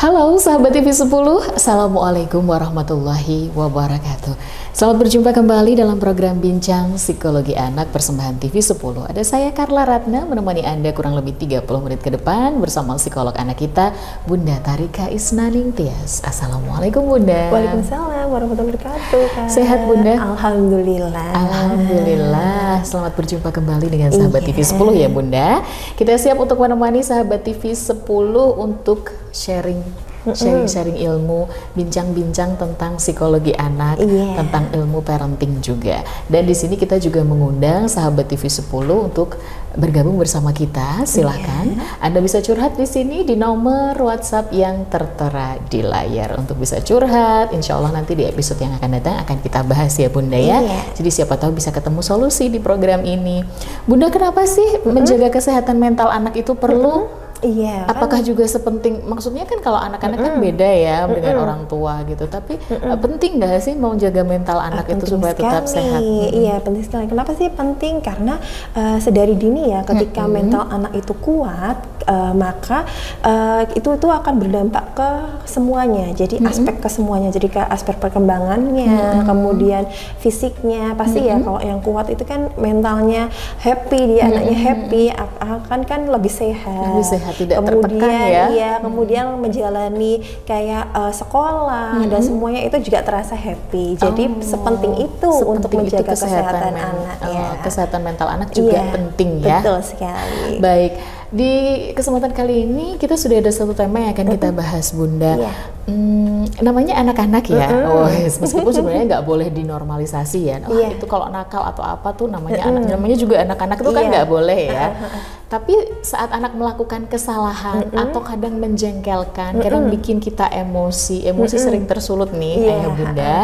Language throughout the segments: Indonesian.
Halo sahabat TV10, Assalamualaikum warahmatullahi wabarakatuh. Selamat berjumpa kembali dalam program Bincang Psikologi Anak persembahan TV10. Ada saya Carla Ratna menemani Anda kurang lebih 30 menit ke depan bersama psikolog anak kita, Bunda Tarika Isnaning Tias. Assalamualaikum Bunda. Waalaikumsalam warahmatullahi wabarakatuh. Kak. Sehat Bunda? Alhamdulillah. Alhamdulillah. Selamat berjumpa kembali dengan sahabat TV10 ya Bunda. Kita siap untuk menemani sahabat TV10 untuk sharing ilmu, bincang-bincang tentang psikologi anak, tentang ilmu parenting juga. Dan di sini kita juga mengundang sahabat TV10 untuk bergabung bersama kita. Silahkan, Anda bisa curhat di sini di nomor WhatsApp yang tertera di layar untuk bisa curhat. Insya Allah nanti di episode yang akan datang akan kita bahas ya Bunda ya. Jadi siapa tahu bisa ketemu solusi di program ini. Bunda, kenapa sih menjaga kesehatan mental anak itu perlu? Iya. Apakah juga sepenting, maksudnya kan kalau anak-anak kan beda ya dengan orang tua gitu, tapi penting nggak sih mau jaga mental anak itu supaya tetap sehat? Iya, penting sekali. Kenapa sih penting? Karena sedari dini ya, ketika mental anak itu kuat, maka itu akan berdampak ke semuanya. Jadi aspek ke semuanya. Jadi ke aspek perkembangannya, kemudian fisiknya pasti ya. Kalau yang kuat itu kan mentalnya happy, dia anaknya happy, akan lebih sehat. Lebih sehat. Tidak kemudian tertekan ya. Iya, kemudian menjalani kayak sekolah dan semuanya itu juga terasa happy. Jadi sepenting itu untuk menjaga kesehatan anak ya. Kesehatan mental anak juga penting ya. Betul sekali. Baik, di kesempatan kali ini kita sudah ada satu tema yang akan kita bahas Bunda. Namanya anak-anak ya. Meskipun sebenarnya nggak boleh dinormalisasi ya. Itu kalau nakal atau apa tuh namanya anak. Namanya juga anak-anak itu kan nggak boleh ya. Tapi saat anak melakukan kesalahan atau kadang menjengkelkan, kadang bikin kita emosi sering tersulut nih ayah bunda.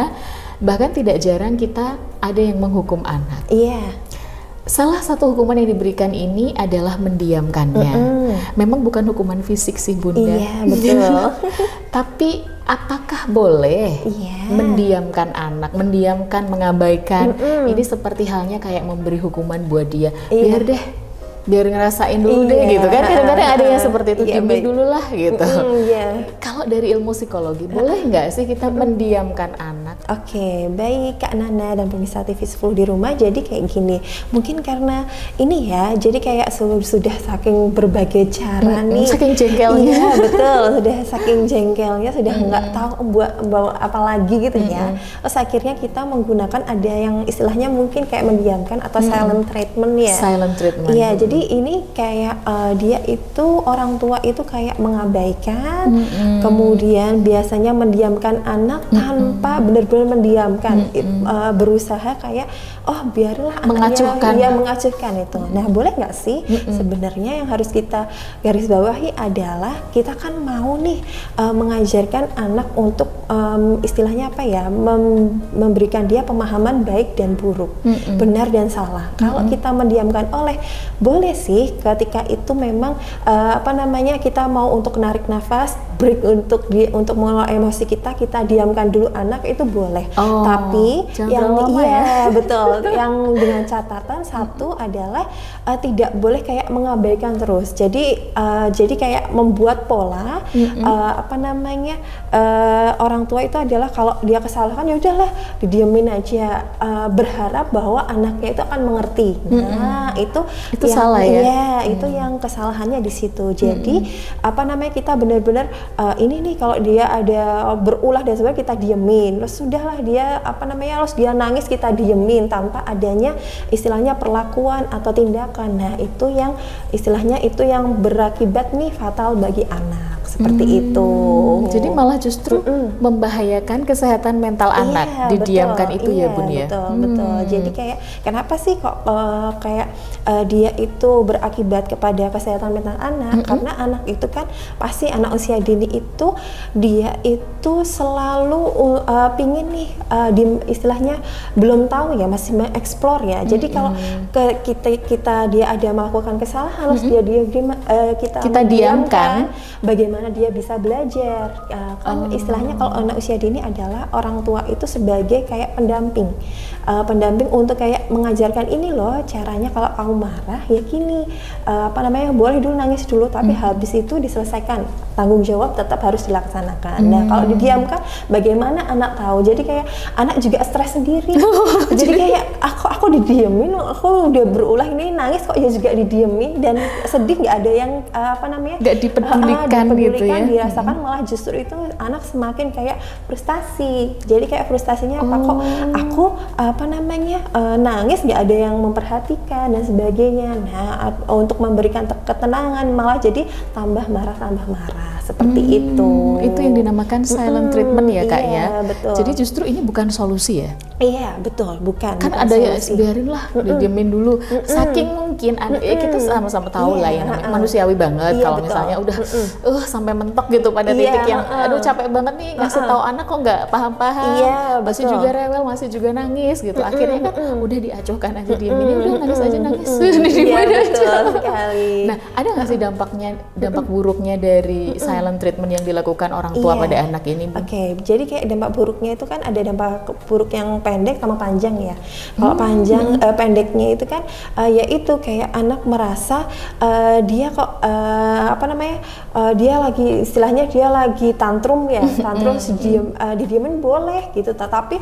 Bahkan tidak jarang kita ada yang menghukum anak. Salah satu hukuman yang diberikan ini adalah mendiamkannya. Memang bukan hukuman fisik sih bunda. Iya, betul. Tapi apakah boleh mendiamkan anak, mengabaikan? Ini seperti halnya kayak memberi hukuman buat dia. Biar ngerasain dulu deh gitu kan. Kadang-kadang ada yang seperti itu, diemin dulu lah gitu. Kalau dari ilmu psikologi, boleh nggak sih kita mendiamkan anak? Oke, baik Kak Nana dan pemirsa TV10 di rumah. Jadi kayak gini, mungkin karena ini ya, jadi kayak sudah saking berbagai cara nih. Saking jengkelnya. Iya, betul. Sudah saking jengkelnya, sudah nggak tahu bawa apa lagi gitu ya. Terus akhirnya kita menggunakan ada yang istilahnya mungkin kayak mendiamkan atau silent treatment ya. Silent treatment. Iya, jadi ini kayak dia itu, orang tua itu kayak mengabaikan, kemudian biasanya mendiamkan anak tanpa benar-benar mendiamkan, berusaha kayak biarlah anaknya mengacuhkan itu. Nah, boleh nggak sih sebenarnya yang harus kita garis bawahi adalah kita kan mau nih mengajarkan anak untuk istilahnya apa ya, memberikan dia pemahaman baik dan buruk, benar dan salah. Kalau kita mendiamkan boleh sih ketika itu memang kita mau untuk narik nafas, break untuk mengelola emosi kita diamkan dulu anak, itu boleh. Tapi yang betul, yang dengan catatan satu adalah tidak boleh kayak mengabaikan terus. Jadi kayak membuat pola orang tua itu adalah kalau dia kesalahan ya udahlah didiamin aja, berharap bahwa anaknya itu akan mengerti. Nah, itu yang salah ya. Itu yang kesalahannya di situ. Jadi kita benar-benar ini nih kalau dia ada berulah dan sebagainya kita diemin. Terus sudahlah dia terus dia nangis kita diemin tanpa adanya istilahnya perlakuan atau tindakan. Nah, itu yang istilahnya itu yang berakibat nih fatal bagi anak. Seperti itu. Jadi malah justru membahayakan kesehatan mental anak, didiamkan itu ya bun ya. Betul. Jadi kayak kenapa sih kok dia itu berakibat kepada kesehatan mental anak? Karena anak itu kan pasti anak usia dini itu dia itu selalu pingin nih istilahnya belum tahu ya, masih mengeksplor ya. Jadi kalau kita dia ada melakukan kesalahan, harus kita diamkan, bagaimana bagaimana dia bisa belajar. Kan istilahnya kalau anak usia dini adalah orang tua itu sebagai kayak pendamping, pendamping untuk kayak mengajarkan ini loh caranya kalau kamu marah ya gini, boleh dulu nangis dulu, tapi habis itu diselesaikan, tanggung jawab tetap harus dilaksanakan. Nah kalau didiamkan bagaimana anak tahu, jadi kayak anak juga stres sendiri. Jadi kayak aku didiemin, aku udah berulang ini nangis kok ya juga didiemin, dan sedih nggak ada yang nggak dipedulikan gitu ya, dirasakan, malah justru itu anak semakin kayak frustasi. Jadi kayak frustasinya apa, kok aku nangis nggak ada yang memperhatikan dan sebagainya. Nah untuk memberikan ketenangan malah jadi tambah marah seperti itu. Itu yang dinamakan silent treatment ya Kak ya. Betul. Jadi justru ini bukan solusi ya. Iya betul, bukan Ada ya, biarin lah, didiemin dulu. Saking mungkin kita sama-sama tahu lah ya, namanya manusiawi banget. Kalau misalnya udah sampai mentok gitu pada titik yang aduh capek banget nih ngasih tahu anak kok nggak paham-paham, masih juga rewel, masih juga nangis gitu. Akhirnya kan udah diacuhkan aja, diemin, udah nangis aja nangis, didiemin aja. Sekali. Nah ada nggak sih dampak buruknya dari silent treatment yang dilakukan orang tua pada anak ini? Oke, jadi kayak dampak buruknya itu kan ada dampak buruk yang pendek sama panjang ya. Kalau pendeknya itu kan yaitu kayak anak merasa dia kok dia lagi istilahnya dia lagi tantrum ya, tantrum didiemin boleh gitu, tetapi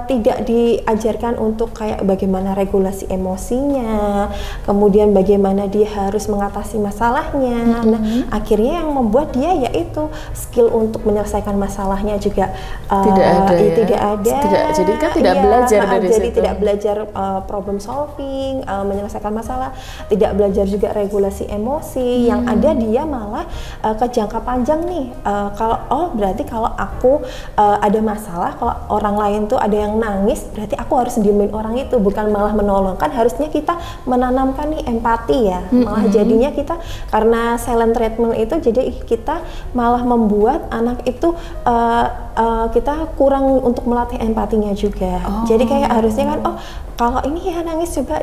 tidak diajarkan untuk kayak bagaimana regulasi emosinya, kemudian bagaimana dia harus mengatasi masalahnya. Nah akhirnya yang membuat dia yaitu skill untuk menyelesaikan masalahnya juga tidak ada. Jadi kan tidak belajar dari jadi situ. Tidak belajar problem solving, menyelesaikan masalah, tidak belajar juga regulasi emosi. Yang ada dia malah ke jangka panjang nih. Berarti kalau aku ada masalah, kalau orang lain tuh ada yang nangis, berarti aku harus diemin orang itu, bukan malah menolong. Kan harusnya kita menanamkan nih empati ya. Malah jadinya kita karena silent treatment itu jadi kita malah membuat anak itu kita kurang untuk melatih empatinya juga. Jadi kayak harusnya kan kalau ini ya nangis coba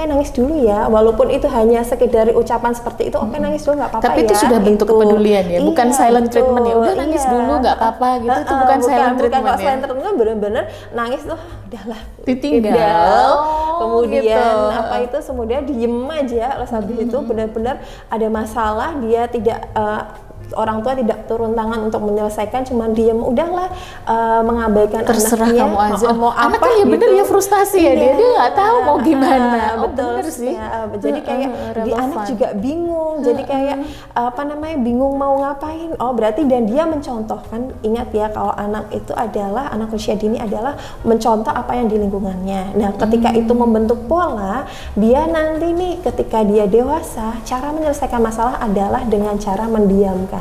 nangis dulu ya, walaupun itu hanya sekedar ucapan seperti itu, nangis dulu nggak apa-apa ya. Tapi itu sudah bentuk kepedulian ya, bukan silent treatment ya. Udah nangis dulu nggak apa-apa gitu, itu bukan silent treatment ya. Silent treatment bener-bener nangis tuh udahlah ditinggal. Kemudian kemudian diem aja, terus habis itu benar-benar ada masalah dia tidak orang tua tidak turun tangan untuk menyelesaikan, cuman diem, udahlah mengabaikan terserah anaknya, kamu aja. mau Anak apa kan ya bener ya frustasi ya, dia nggak tahu mau gimana. Betul bener sih. Jadi kayak di anak juga bingung, jadi kayak bingung mau ngapain. Berarti dan dia mencontohkan, ingat ya kalau anak itu adalah anak usia dini adalah mencontoh apa yang di lingkungannya. Nah ketika itu membentuk pola, dia nanti nih ketika dia dewasa, cara menyelesaikan masalah adalah dengan cara mendiamkan.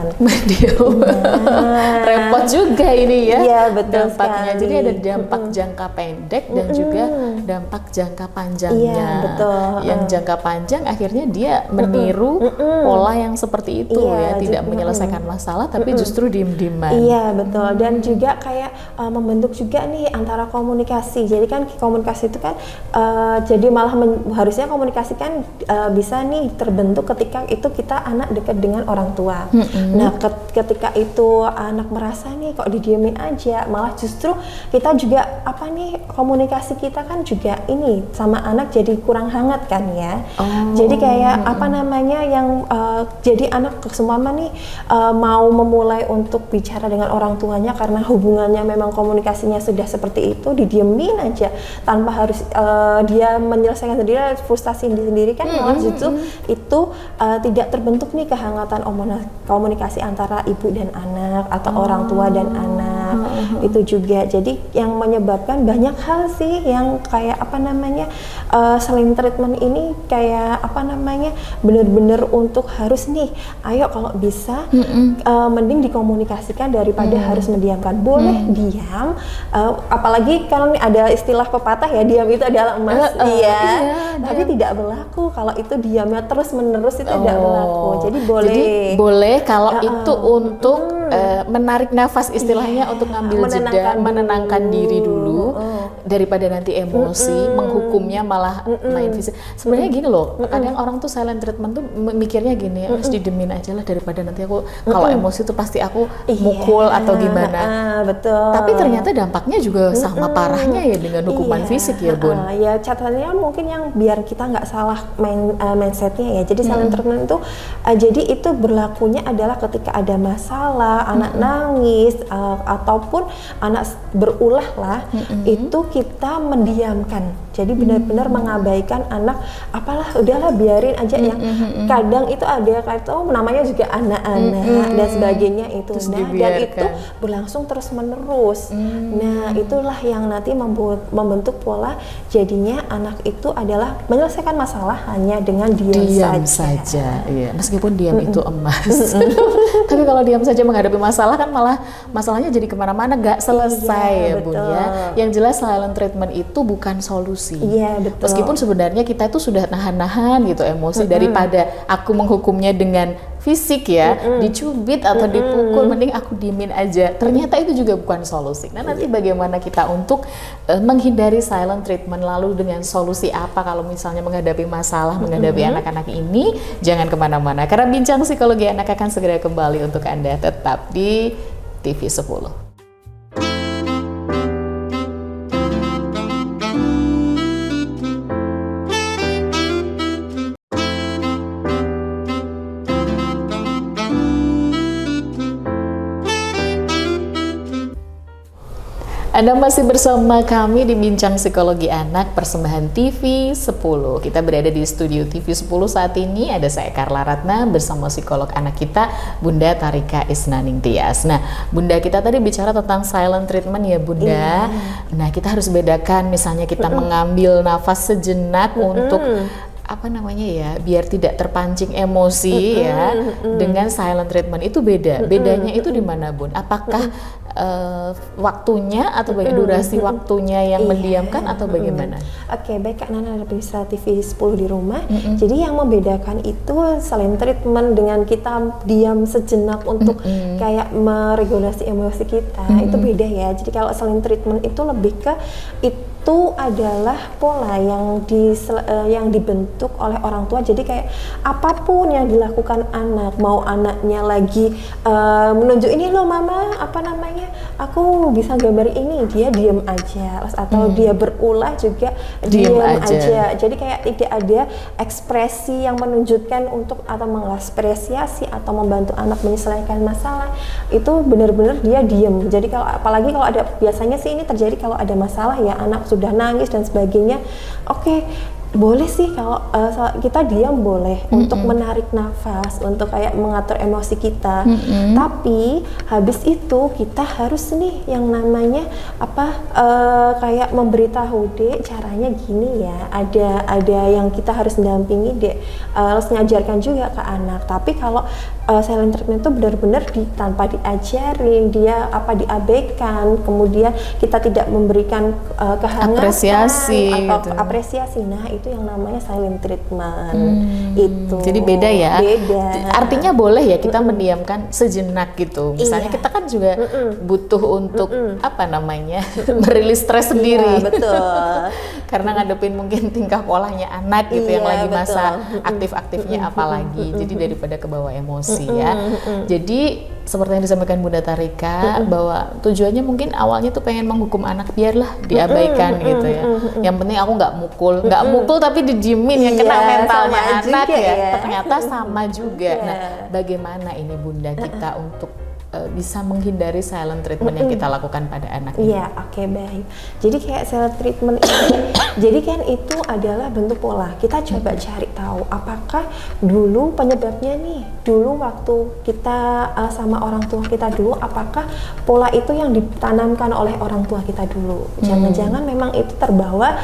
Repot juga ini ya. Iya betul dampaknya. sekali. Jadi ada dampak jangka pendek dan juga dampak jangka panjangnya. Iya betul. Yang jangka panjang akhirnya dia meniru pola yang seperti itu ya, tidak menyelesaikan masalah tapi justru diem-dieman. Iya betul. Dan juga kayak membentuk juga nih antara komunikasi. Jadi kan komunikasi itu kan jadi malah harusnya komunikasi kan bisa nih terbentuk ketika itu kita anak dekat dengan orang tua. Nah ketika itu anak merasa nih kok didiemin aja, malah justru kita juga komunikasi kita kan juga ini sama anak jadi kurang hangat kan ya. Jadi kayak jadi anak semua nih mau memulai untuk bicara dengan orang tuanya karena hubungannya memang komunikasinya sudah seperti itu, didiemin aja tanpa harus dia menyelesaikan sendiri, frustasi sendiri kan malah justru itu tidak terbentuk nih kehangatan komunikasi antara ibu dan anak atau orang tua dan anak. Itu juga jadi yang menyebabkan banyak hal sih yang kayak silent treatment ini kayak benar-benar untuk harus nih ayo kalau bisa mending dikomunikasikan daripada harus mendiamkan. Boleh diam, apalagi kalau ada istilah pepatah ya, diam itu adalah emas. Tapi tidak berlaku kalau itu diamnya terus menerus, itu tidak berlaku. Jadi boleh kalau itu untuk menarik nafas istilahnya, untuk ngambil jeda, menenangkan diri dulu. daripada nanti emosi menghukumnya malah main fisik. Sebenarnya gini loh, kadang orang tuh silent treatment tuh mikirnya gini, harus didemin aja lah daripada nanti aku kalau emosi tuh pasti aku mukul atau gimana. Betul. Tapi ternyata dampaknya juga sama parahnya ya dengan hukuman fisik ya Bun. Ya catatannya mungkin yang biar kita nggak salah mindsetnya ya. Jadi silent treatment itu jadi itu berlakunya adalah ketika ada masalah, anak nangis ataupun anak berulah lah, itu kita mendiamkan. Jadi benar-benar mengabaikan anak, apalah udahlah biarin aja yang kadang itu ada namanya juga anak-anak dan sebagainya itu. Dan itu berlangsung terus-menerus. Nah, itulah yang nanti membentuk pola jadinya anak itu adalah menyelesaikan masalah hanya dengan diam saja. Iya, meskipun diam itu emas. Tapi kalau diam saja menghadapi masalah kan malah masalahnya jadi kemana-mana, gak selesai ya Bun ya. Yang jelas silent treatment itu bukan solusi. Iya, betul. Meskipun sebenarnya kita itu sudah nahan-nahan gitu emosi daripada aku menghukumnya dengan fisik ya, dicubit atau dipukul, mending aku diemin aja. Ternyata itu juga bukan solusi. Nah, nanti bagaimana kita untuk menghindari silent treatment, lalu dengan solusi apa kalau misalnya menghadapi masalah, menghadapi anak-anak ini, jangan kemana-mana. Karena Bincang Psikologi Anak akan segera kembali untuk Anda, tetap di TV 10. Anda masih bersama kami di Bincang Psikologi Anak persembahan TV 10. Kita berada di studio TV 10 saat ini. Ada saya Carla Ratna bersama psikolog anak kita Bunda Tarika Isnaning Tias. Nah, Bunda kita tadi bicara tentang silent treatment ya Bunda. Nah, kita harus bedakan misalnya kita mengambil nafas sejenak untuk apa namanya ya, biar tidak terpancing emosi ya, dengan silent treatment itu beda. Bedanya itu di mana Bun? Apakah waktunya atau durasi waktunya yang mendiamkan atau bagaimana? Oke, baik Kak Nana pemirsa TV 10 di rumah. Jadi yang membedakan itu silent treatment dengan kita diam sejenak untuk kayak meregulasi emosi kita, itu beda ya. Jadi kalau silent treatment itu lebih ke itu adalah pola yang dibentuk oleh orang tua. Jadi kayak apapun yang dilakukan anak, mau anaknya lagi menunjuk ini loh mama, apa namanya, aku bisa gambar ini, dia diem aja, atau dia berulah juga diem aja. Jadi kayak tidak ada ekspresi yang menunjukkan untuk atau mengapresiasi atau membantu anak menyelesaikan masalah. Itu benar-benar dia diem. Jadi kalau apalagi kalau ada, biasanya sih ini terjadi kalau ada masalah ya, anak sudah nangis dan sebagainya. Oke, boleh sih kalau kita diam, boleh untuk menarik nafas, untuk kayak mengatur emosi kita. Tapi habis itu kita harus nih yang namanya apa, kayak memberitahu dek caranya gini ya. Ada yang kita harus mendampingi dek, harus ngajarkan juga ke anak. Tapi kalau silent treatment itu benar-benar tanpa diajarin, dia diabaikan, kemudian kita tidak memberikan kehangatan apresiasi atau gitu. Apresiasi. Nah, itu yang namanya silent treatment. Itu. Jadi beda ya. Beda. Artinya boleh ya kita mendiamkan sejenak gitu. Misalnya kita kan juga butuh untuk apa namanya, merilis stres sendiri. Iya, betul. Karena ngadepin mungkin tingkah polanya anak gitu yang lagi betul. masa aktif-aktifnya apalagi. Jadi daripada kebawa emosi ya. Jadi seperti yang disampaikan Bunda Tarika bahwa tujuannya mungkin awalnya tuh pengen menghukum anak, biarlah diabaikan gitu ya. Yang penting aku nggak mukul tapi didiemin, yang kena mentalnya anak ya. Ternyata sama juga. Nah, bagaimana ini Bunda kita untuk bisa menghindari silent treatment yang kita lakukan pada anak ini? Iya, oke, baik. Jadi kayak silent treatment ini, jadi kan itu adalah bentuk pola. Kita coba cari tahu apakah dulu penyebabnya nih, dulu waktu kita sama orang tua kita dulu, apakah pola itu yang ditanamkan oleh orang tua kita dulu. Jangan-jangan memang itu terbawa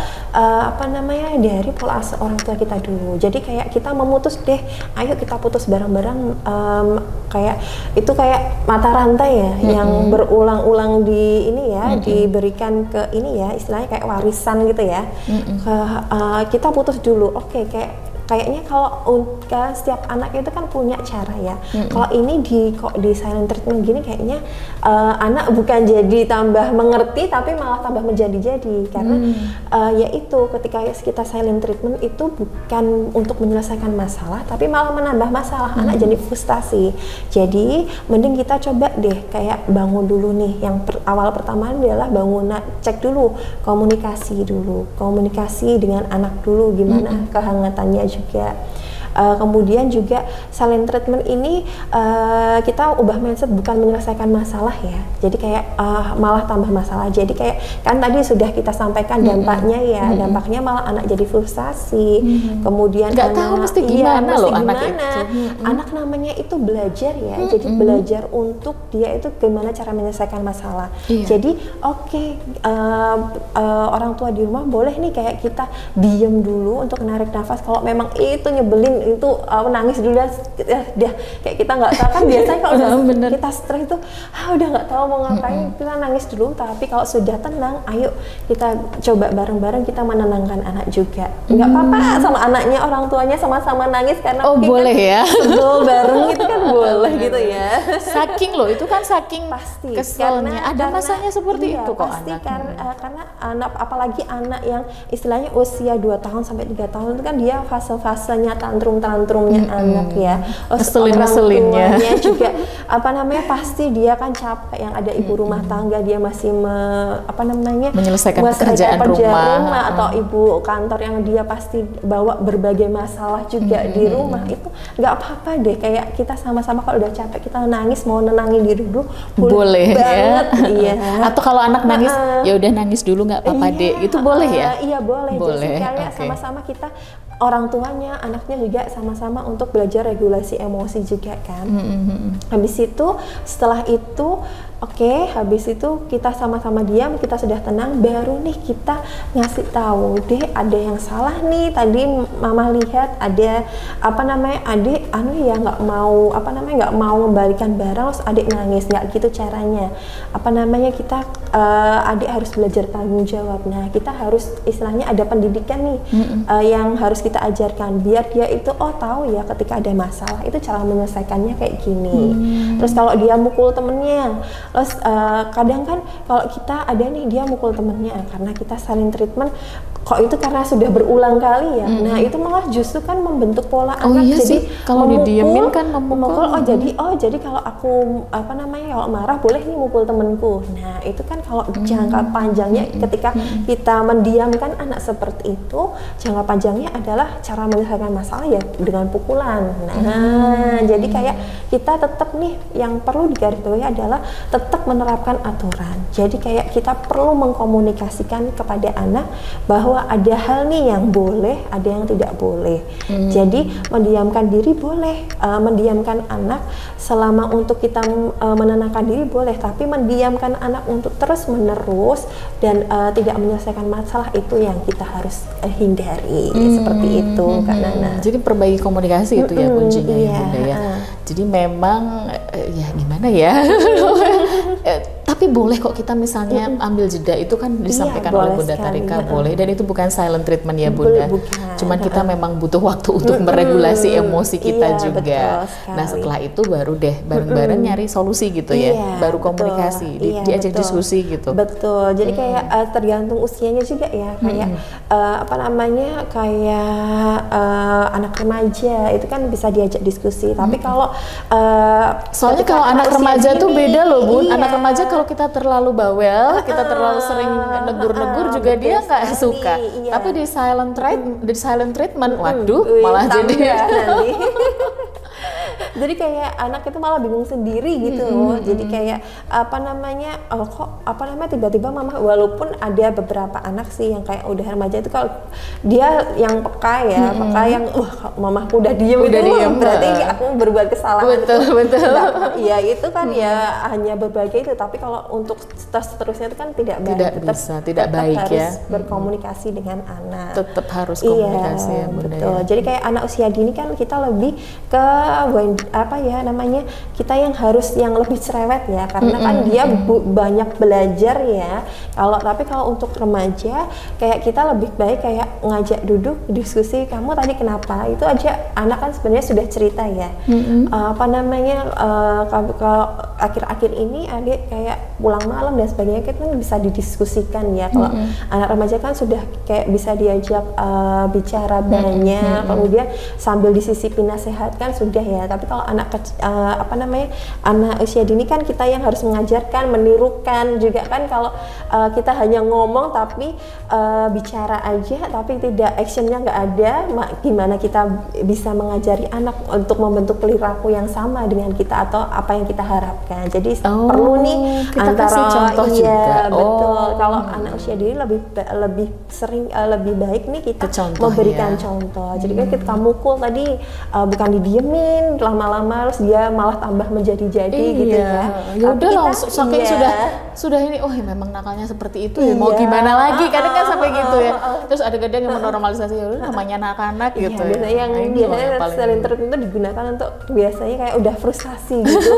dari pola asuh orang tua kita dulu. Jadi kayak kita memutus deh, ayo kita putus bareng-bareng, kayak itu kayak mata rantai ya, yang berulang-ulang di ini ya, diberikan ke ini ya, istilahnya kayak warisan gitu ya. Kita putus dulu, oke, kayak kayaknya kan setiap anak itu kan punya cara ya. Kalau ini kok di silent treatment gini kayaknya anak bukan jadi tambah mengerti tapi malah tambah menjadi-jadi karena yaitu ketika kita silent treatment itu bukan untuk menyelesaikan masalah tapi malah menambah masalah. Anak jadi frustasi. Jadi mending kita coba deh kayak bangun dulu nih. Yang awal pertama adalah cek dulu komunikasi dengan anak dulu gimana kehangatannya juga. Kemudian juga silent treatment ini kita ubah mindset bukan menyelesaikan masalah ya, jadi kayak malah tambah masalah. Jadi kayak kan tadi sudah kita sampaikan dampaknya ya, dampaknya malah anak jadi frustasi. Kemudian nggak tahu mesti gimana loh anak itu. Anak namanya itu belajar ya, jadi belajar untuk dia itu gimana cara menyelesaikan masalah. Jadi orang tua di rumah boleh nih kayak kita diem dulu untuk narik nafas. Kalau memang itu nyebelin itu nangis dulu dah kayak kita nggak tahu kan biasanya kalau udah kita stres itu udah nggak tahu mau ngapain kita nangis dulu. Tapi kalau sudah tenang, ayo kita coba bareng-bareng kita menenangkan anak juga. Nggak apa-apa sama anaknya, orang tuanya sama-sama nangis karena boleh kan ya sebel bareng itu kan boleh gitu ya. Saking loh itu kan saking pasti keselnya ada masanya seperti itu kok pasti anak. karena anak apalagi anak yang istilahnya usia 2 tahun sampai 3 tahun itu kan dia fase-fasenya tantrumnya anak ya. Ngeselinnya juga pasti dia kan capek, yang ada ibu rumah tangga dia masih menyelesaikan pekerjaan rumah atau ibu kantor yang dia pasti bawa berbagai masalah juga di rumah. Itu nggak apa-apa deh, kayak kita sama-sama kalau udah capek kita nangis mau nenangin diri dulu boleh banget ya. Atau kalau anak nangis ya udah nangis dulu nggak apa-apa deh, itu boleh ya. Iya boleh. Jadi kayak sama-sama kita orang tuanya, anaknya juga sama-sama untuk belajar regulasi emosi juga kan. Habis itu, setelah itu, habis itu kita sama-sama diam, kita sudah tenang, baru nih kita ngasih tahu deh ada yang salah nih. Tadi mama lihat ada adik nggak mau nggak mau membalikan barang, terus adik nangis, nggak gitu caranya. Kita adik harus belajar tanggung jawab. Nah kita harus istilahnya ada pendidikan nih yang harus kita ajarkan biar dia itu tahu ya ketika ada masalah itu cara menyelesaikannya kayak gini. Terus kalau dia mukul temennya, terus kadang kan kalau kita ada nih dia mukul temennya karena kita silent treatment kok itu karena sudah berulang kali ya. Nah itu malah justru kan membentuk pola anak. Iya jadi sih, kalau didiemin kan memukul. Jadi kalau aku kalau marah boleh nih mukul temenku. Nah itu kan kalau jangka panjangnya ketika kita mendiamkan anak seperti itu, jangka panjangnya adalah cara menyelesaikan masalah ya dengan pukulan. Nah jadi kayak kita tetap nih yang perlu digarisbawahi adalah tetap menerapkan aturan. Jadi kayak kita perlu mengkomunikasikan kepada anak bahwa ada hal nih yang boleh, ada yang tidak boleh. Jadi mendiamkan diri boleh, mendiamkan anak selama untuk kita menenangkan diri boleh, tapi mendiamkan anak untuk terus menerus dan tidak menyelesaikan masalah itu yang kita harus hindari. Seperti itu Kak Nana. Jadi perbaiki komunikasi itu ya kuncinya ya Bunda ya. Jadi memang ya gimana ya tapi boleh kok kita misalnya ambil jeda, itu kan disampaikan oleh Bunda Tarika boleh, dan itu bukan silent treatment ya Bunda. Cuman kita memang butuh waktu untuk meregulasi emosi kita juga. Nah setelah itu baru deh bareng-bareng nyari solusi gitu ya, baru komunikasi, diajak diskusi gitu. Betul. Jadi kayak tergantung usianya juga ya, kayak kayak anak remaja itu kan bisa diajak diskusi. Tapi kalau soalnya kalau anak remaja tuh beda loh Bun. Anak remaja kalau kita terlalu bawel, kita terlalu sering negur-negur juga dia nggak suka. Tapi di silent treatment, waduh, malah jadi nanti. Jadi kayak anak itu malah bingung sendiri gitu loh. Jadi kayak tiba-tiba mama, walaupun ada beberapa anak sih yang kayak udah remaja itu kalau dia yang peka ya, peka yang mamaku udah diem berarti aku berbuat kesalahan. Betul. Iya itu kan ya hanya berbagi itu, tapi kalau untuk seterusnya itu kan tidak baik. Tidak baik harus ya. Berkomunikasi dengan anak. Tetap harus komunikasi ya Bunda. Betul. Ya. Jadi kayak anak usia dini kan kita lebih ke apa ya namanya, kita yang harus yang lebih cerewet ya, karena kan dia banyak belajar ya. Tapi kalau untuk remaja kayak kita lebih baik kayak ngajak duduk diskusi, kamu tadi kenapa, itu aja anak kan sebenarnya sudah cerita ya. Apa namanya, kalau akhir-akhir ini adik kayak pulang malam dan sebagainya, kita kan bisa didiskusikan ya. Kalau anak remaja kan sudah kayak bisa diajak bicara banyak, kemudian sambil disisipi nasihat kan sudah ya. Tapi kalau anak apa namanya, anak usia dini kan kita yang harus mengajarkan, menirukan juga kan. Kalau kita hanya ngomong tapi bicara aja tapi tidak actionnya nggak ada, gimana kita bisa mengajari anak untuk membentuk perilaku yang sama dengan kita atau apa yang kita harapkan. Jadi perlu nih kita antara kasih contoh iya juga. betul. Kalau anak usia dini lebih sering lebih baik nih kita memberikan contoh. Jadi kan kita mukul tadi bukan didiemin lama-lama terus dia malah tambah menjadi-jadi gitu ya. Ya udah langsung saking sudah ini, oh ya memang nakalnya seperti itu ya, mau gimana lagi, kadang kan sampai gitu ya. Terus ada kadang yang menormalisasi, ya udah namanya anak-anak gitu ya. Biasanya silent treatment itu digunakan untuk biasanya kayak udah frustasi gitu.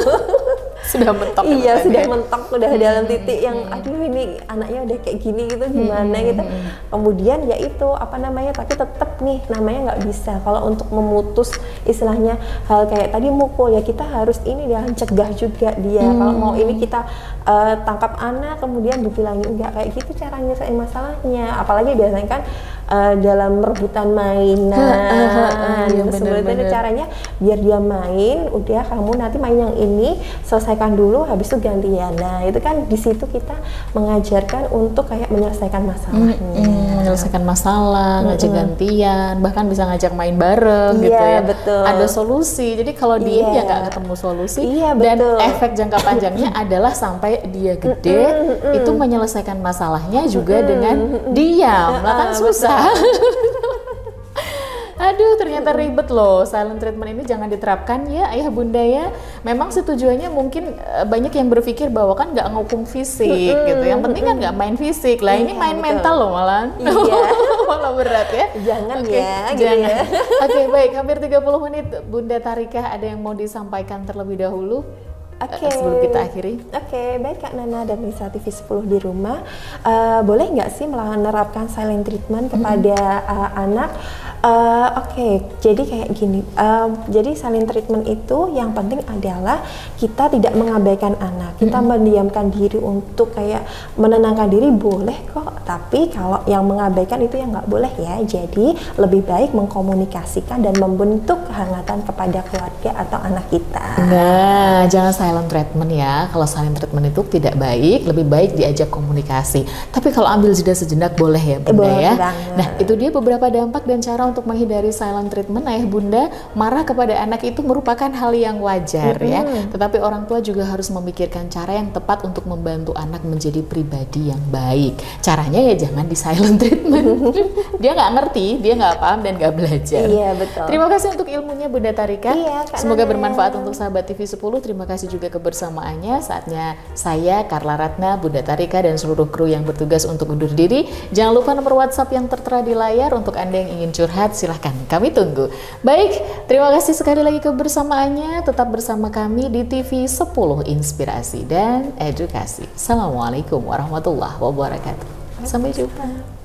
Sudah mentok. Iya, sudah mentok, udah dalam titik yang aduh ini anaknya udah kayak gini gitu, gimana gitu. Kemudian ya itu apa namanya, tapi tetap nih namanya nggak bisa kalau untuk memutus istilahnya hal kayak tadi mukul ya, kita harus ini dia cegah juga dia. Kalau mau ini kita tangkap anak kemudian dibilangin enggak kayak gitu cara nyelesain masalahnya. Apalagi biasanya kan dalam rebutan mainan, sebenarnya itu caranya biar dia main, udah kamu nanti main yang ini, selesaikan dulu, habis itu gantian. Nah itu kan di situ kita mengajarkan untuk kayak menyelesaikan masalahnya, menyelesaikan masalah, ngajak gantian, bahkan bisa ngajak main bareng gitu ya. Betul. Ada solusi. Jadi kalau diem ya nggak ketemu solusi. Dan efek jangka panjangnya adalah sampai dia gede itu menyelesaikan masalahnya juga dengan diam. Lah kan susah. Aduh, ternyata ribet loh. Silent treatment ini jangan diterapkan ya ayah bunda ya. Memang sih tujuannya mungkin banyak yang berpikir bahwa kan nggak nghukum fisik gitu. Yang penting kan nggak main fisik lah. Ini main mental loh malah. Malah berat ya. Jangan ya. Jangan. Oke, baik. Hampir 30 menit. Bunda Tharika ada yang mau disampaikan terlebih dahulu? Sebelum kita akhiri. Baik Kak Nana dan Nisa TV 10 di rumah, boleh nggak sih menerapkan silent treatment kepada anak? Jadi kayak gini, jadi silent treatment itu yang penting adalah kita tidak mengabaikan anak, kita mendiamkan diri untuk kayak menenangkan diri boleh kok, tapi kalau yang mengabaikan itu yang nggak boleh ya. Jadi lebih baik mengkomunikasikan dan membentuk kehangatan kepada keluarga atau anak kita. Nah, jangan silent treatment ya. Kalau silent treatment itu tidak baik, lebih baik diajak komunikasi. Tapi kalau ambil jeda sejenak boleh ya Bunda ya. Nah, itu dia beberapa dampak dan cara untuk menghindari silent treatment. Ayah bunda marah kepada anak itu merupakan hal yang wajar ya. Tetapi orang tua juga harus memikirkan cara yang tepat untuk membantu anak menjadi pribadi yang baik. Caranya ya jangan di silent treatment. Dia nggak ngerti, dia nggak paham dan nggak belajar. Iya betul. Terima kasih untuk ilmunya Bunda Tharika. Semoga Nana bermanfaat untuk sahabat TV 10. Terima kasih juga kebersamaannya. Saatnya saya Carla Ratna, Bunda Tharika dan seluruh kru yang bertugas untuk undur diri. Jangan lupa nomor WhatsApp yang tertera di layar untuk Anda yang ingin curhat, silahkan kami tunggu. Baik, terima kasih sekali lagi kebersamaannya. Tetap bersama kami di TV 10 Inspirasi dan Edukasi. Assalamualaikum warahmatullahi wabarakatuh. Sampai jumpa.